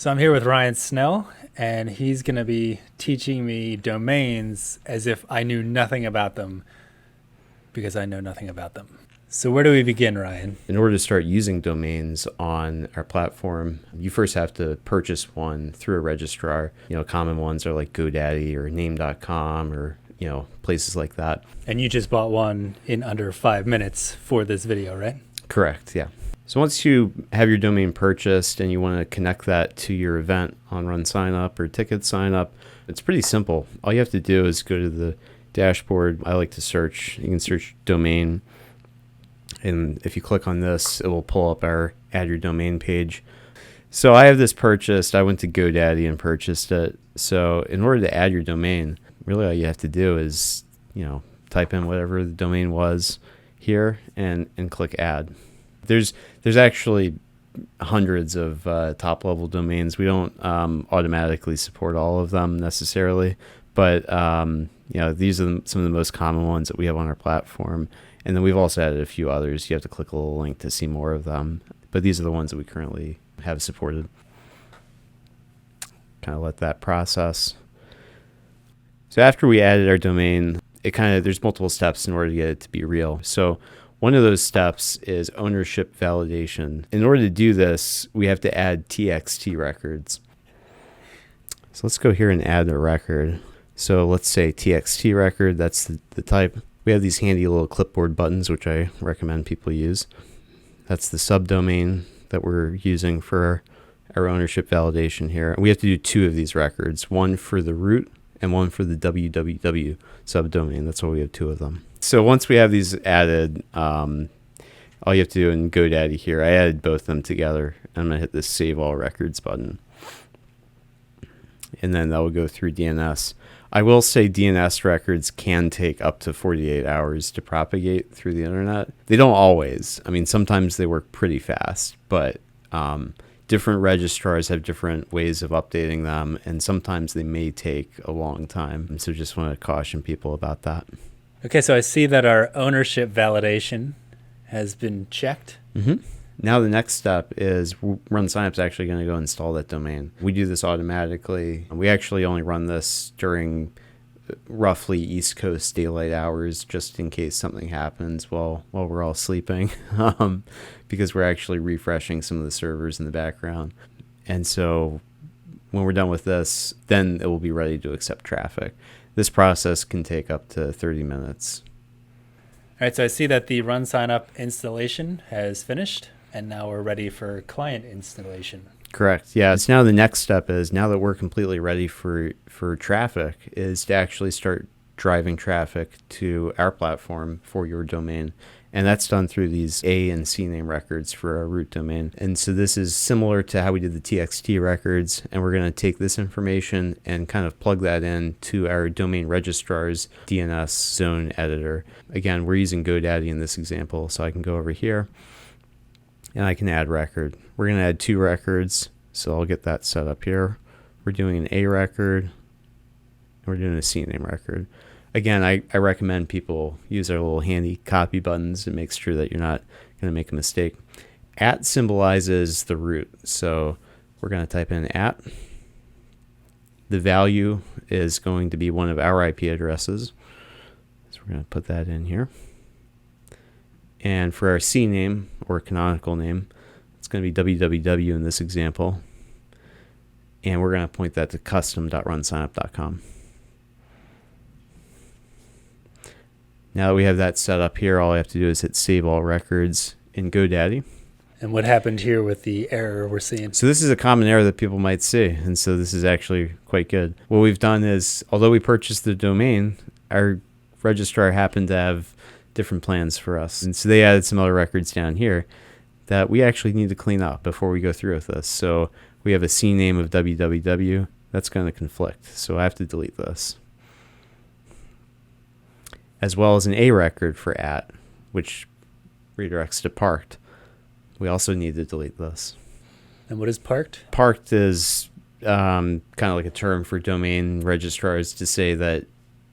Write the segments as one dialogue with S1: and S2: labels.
S1: So I'm here with Ryan Snell, and he's going to be teaching me domains as if I knew nothing about them because I know nothing about them. So where do we begin, Ryan?
S2: In order to start using domains on our platform, you first have to purchase one through a registrar. Common ones are like GoDaddy or name.com or, places like that.
S1: And you just bought one in under 5 minutes for this video, right?
S2: Correct, yeah. So once you have your domain purchased and you want to connect that to your event on RunSignup or TicketSignup, it's pretty simple. All you have to do is go to the dashboard. I like to search. You can search domain. And if you click on this, it will pull up our add your domain page. So I have this purchased. I went to GoDaddy and purchased it. So in order to add your domain, really all you have to do is, type in whatever the domain was here and click add. There's actually hundreds of top level domains. We don't automatically support all of them necessarily, but these are some of the most common ones that we have on our platform. And then we've also added a few others. You have to click a little link to see more of them, but these are the ones that we currently have supported. Kind of let that process. So after we added our domain, there's multiple steps in order to get it to be real. So one of those steps is ownership validation. In order to do this, we have to add TXT records. So let's go here and add a record. So let's say TXT record, that's the type. We have these handy little clipboard buttons, which I recommend people use. That's the subdomain that we're using for our ownership validation here. We have to do 2 of these records, one for the root and one for the www subdomain. That's why we have 2 of them. So once we have these added, all you have to do in GoDaddy here, I added both of them together. I'm going to hit this Save All Records button. And then that will go through DNS. I will say DNS records can take up to 48 hours to propagate through the internet. They don't always. I mean, sometimes they work pretty fast, but different registrars have different ways of updating them, and sometimes they may take a long time. So just want to caution people about that.
S1: Okay, so I see that our ownership validation has been checked.
S2: Mm-hmm. Now the next step is RunSignup's actually going to go install that domain. We do this automatically. We actually only run this during roughly East Coast daylight hours, just in case something happens while we're all sleeping, because we're actually refreshing some of the servers in the background. And so when we're done with this, then it will be ready to accept traffic. This process can take up to 30 minutes.
S1: All right, so I see that the RunSignup installation has finished, and now we're ready for client installation.
S2: Correct. Yeah. So now the next step is, now that we're completely ready for traffic, is to actually start driving traffic to our platform for your domain. And that's done through these A and C name records for our root domain. And so this is similar to how we did the TXT records. And we're going to take this information and kind of plug that in to our domain registrar's DNS zone editor. Again, we're using GoDaddy in this example. So I can go over here and I can add record. We're going to add 2 records. So I'll get that set up here. We're doing an A record. And we're doing a C name record. Again, I recommend people use our little handy copy buttons to make sure that you're not going to make a mistake. @ symbolizes the root. So we're going to type in @. The value is going to be one of our IP addresses. So we're going to put that in here. And for our C name, or canonical name, it's going to be www in this example. And we're going to point that to custom.runsignup.com. Now that we have that set up here, all I have to do is hit Save All Records in GoDaddy.
S1: And what happened here with the error we're seeing?
S2: So this is a common error that people might see, and so this is actually quite good. What we've done is, although we purchased the domain, our registrar happened to have different plans for us. And so they added some other records down here that we actually need to clean up before we go through with this. So we have a C name of www. That's going to conflict, so I have to delete this. As well as an A record for @, which redirects to parked. We also need to delete this.
S1: And what is parked?
S2: Parked is kind of like a term for domain registrars to say that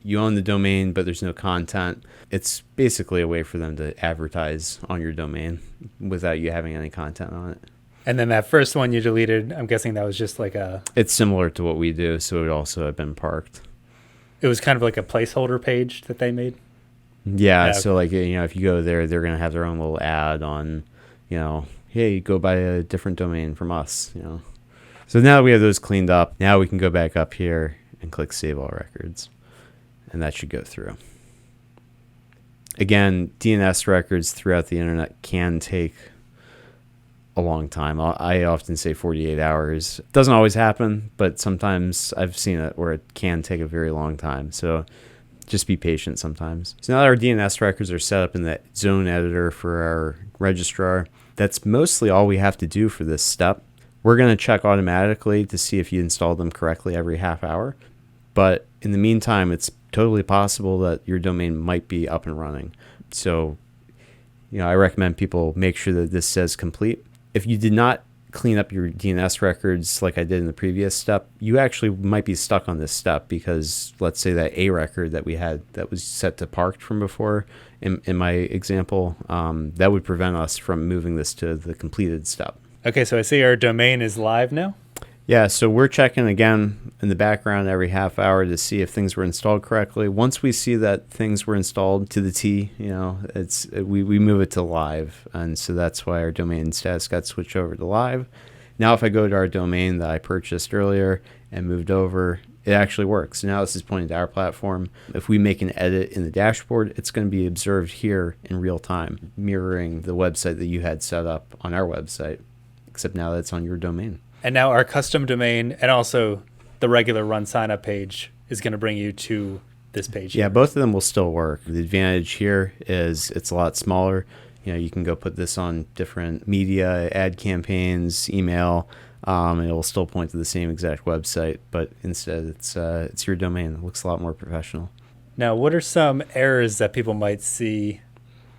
S2: you own the domain, but there's no content. It's basically a way for them to advertise on your domain without you having any content on it.
S1: And then that first one you deleted, I'm guessing that was just like
S2: It's similar to what we do, so it would also have been parked.
S1: it was kind of like a placeholder page that they made.
S2: Yeah,
S1: Yeah,
S2: so like, if you go there, they're gonna have their own little ad on, hey, go buy a different domain from us. So now that we have those cleaned up, now we can go back up here and click Save All Records, and that should go through. Again, DNS records throughout the internet can take a long time. I often say 48 hours. Doesn't always happen, but sometimes I've seen it where it can take a very long time. So just be patient sometimes. So now that our DNS records are set up in the zone editor for our registrar, that's mostly all we have to do for this step. We're going to check automatically to see if you installed them correctly every half hour. But in the meantime, it's totally possible that your domain might be up and running. So, I recommend people make sure that this says complete. If you did not clean up your DNS records like I did in the previous step, you actually might be stuck on this step because let's say that A record that we had that was set to parked from before in my example, that would prevent us from moving this to the completed step.
S1: Okay, so I see our domain is live now.
S2: Yeah, so we're checking again in the background every half hour to see if things were installed correctly. Once we see that things were installed to the T, we move it to live, and so that's why our domain status got switched over to live. Now if I go to our domain that I purchased earlier and moved over, it actually works. Now this is pointing to our platform. If we make an edit in the dashboard, it's going to be observed here in real time, mirroring the website that you had set up on our website, except now that it's on your domain.
S1: And now our custom domain and also the regular RunSignup page is going to bring you to this page.
S2: Yeah,
S1: here.
S2: both of them will still work. The advantage here is it's a lot smaller. You can go put this on different media, ad campaigns, email, and it will still point to the same exact website, but instead it's your domain. It looks a lot more professional.
S1: Now, what are some errors that people might see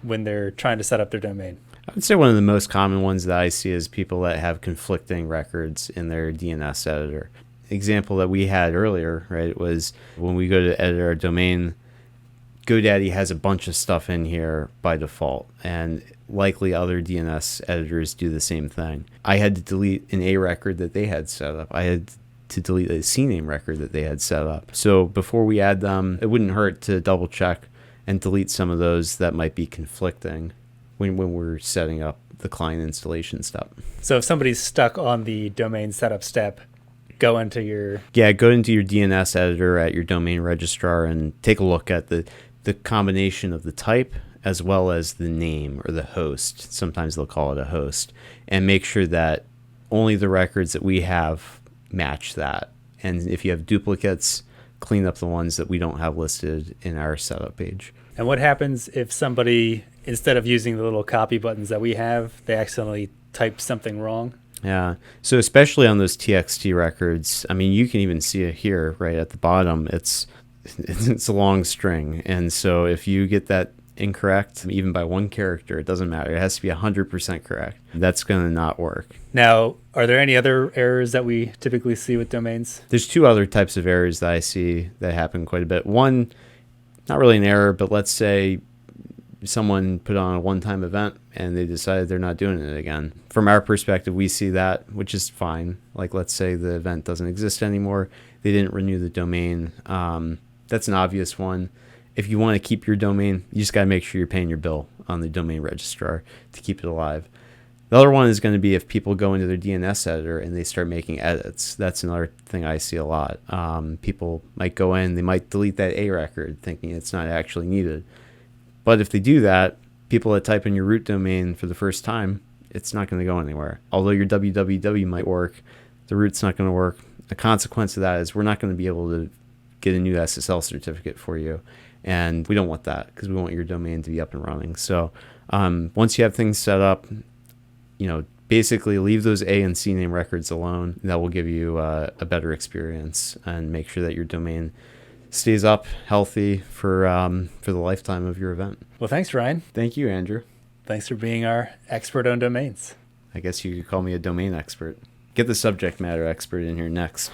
S1: when they're trying to set up their domain?
S2: I would say one of the most common ones that I see is people that have conflicting records in their DNS editor. Example that we had earlier, right, was when we go to edit our domain, GoDaddy has a bunch of stuff in here by default, and likely other DNS editors do the same thing. I had to delete an A record that they had set up. I had to delete a CNAME record that they had set up. So before we add them, it wouldn't hurt to double check and delete some of those that might be conflicting when we're setting up the client installation step.
S1: So if somebody's stuck on the domain setup step, go into your
S2: DNS editor at your domain registrar and take a look at the combination of the type as well as the name or the host. Sometimes they'll call it a host, and make sure that only the records that we have match that. And if you have duplicates, clean up the ones that we don't have listed in our setup page.
S1: And what happens if somebody, instead of using the little copy buttons that we have, they accidentally type something wrong?
S2: Yeah. So especially on those TXT records, I mean, you can even see it here right at the bottom. It's a long string. And so if you get that incorrect, even by one character, it doesn't matter. It has to be 100% correct. That's going to not work.
S1: Now, are there any other errors that we typically see with domains?
S2: There's two other types of errors that I see that happen quite a bit. One, not really an error, but let's say someone put on a one-time event and they decided they're not doing it again. From our perspective, we see that, which is fine. Like, let's say the event doesn't exist anymore. They didn't renew the domain. That's an obvious one. If you want to keep your domain, you just got to make sure you're paying your bill on the domain registrar to keep it alive. The other one is going to be if people go into their DNS editor and they start making edits. That's another thing I see a lot. People might go in, they might delete that A record thinking it's not actually needed. But if they do that, people that type in your root domain for the first time, it's not going to go anywhere. Although your www might work, the root's not going to work. The consequence of that is we're not going to be able to get a new SSL certificate for you. And we don't want that because we want your domain to be up and running. So once you have things set up, basically leave those A and C name records alone. That will give you a better experience and make sure that your domain stays up healthy for the lifetime of your event.
S1: Well, thanks, Ryan.
S2: Thank you, Andrew.
S1: Thanks for being our expert on domains.
S2: I guess you could call me a domain expert. Get the subject matter expert in here next.